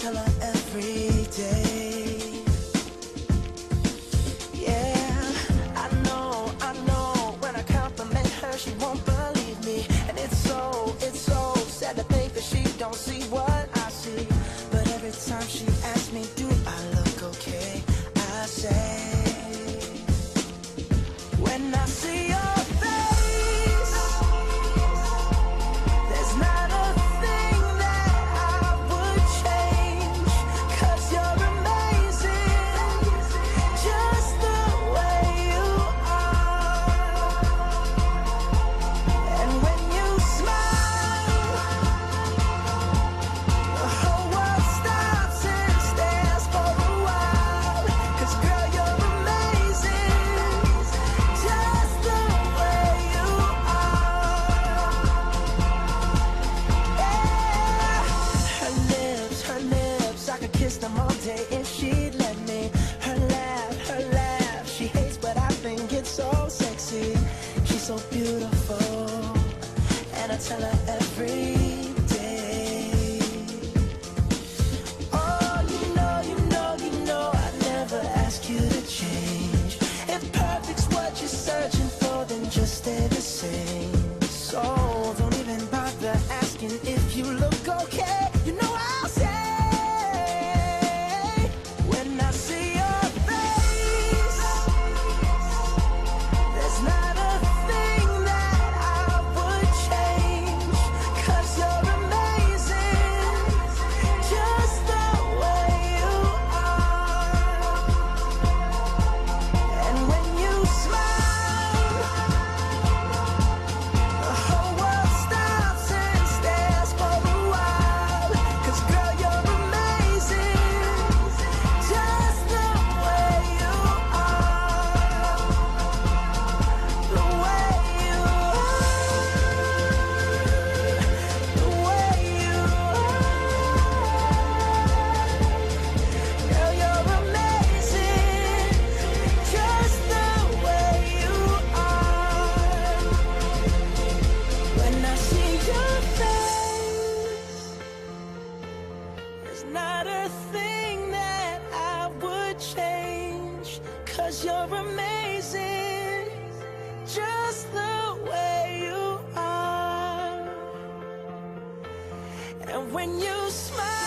tell her every day. Yeah, I know, when I compliment her, she won't believe me. And it's so sad to think that she don't see what I see. But every time she asks me, do I look okay, I say, when I see your face, there's not a thing that I would change, 'cause you're amazing, just the way you are. And when you smile, the whole world stops and stares for a while, 'cause girl, you're amazing, just the way you are. Yeah. Her lips, I could kiss them all day if she'd let me. Her laugh, she hates, but I think it's so sexy. She's so beautiful, and I tell her every day. Oh, you know, I'd never ask you to change. If perfect's what you're searching for, then just stay the same. So don't even bother asking if you look okay. You know I'll say, when I see your face, there's not a thing that I would change, 'cause you're amazing, just the way you are. And when you smile, the whole world stops and stares for a while, 'cause girl, you're amazing, just the way you are. The way you are. The way you are. Girl, you're amazing, just the way you are. When I see your face, there's not a thing that I would change, 'cause you're amazing, just the way you are. And when you smile,